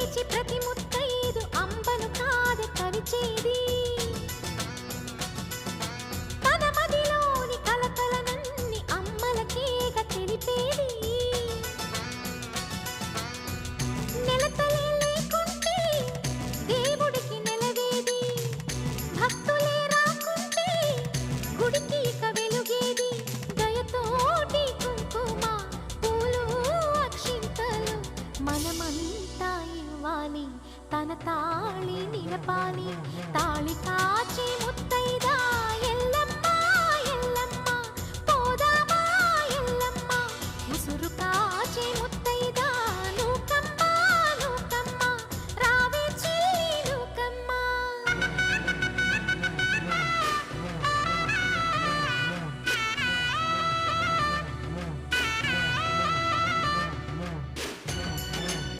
పిలిచి ప్రతి ముత్తైదు అంబను కాదు కరిచేది తన మదిలోని కలకలనన్ని అమ్మలకేగ తెలిపేది నెలతలే లేకుంటే దేవుడికి నెలవేది భక్తులే రాకుంటే గుడికి ఇక వెలుగేది దయతోటి కుంకుమ పూలు అక్షింతలు మనమంతా ఇవ్వాలి తన తాళి నిలపాలి తాళి కాచి ముత్తైదా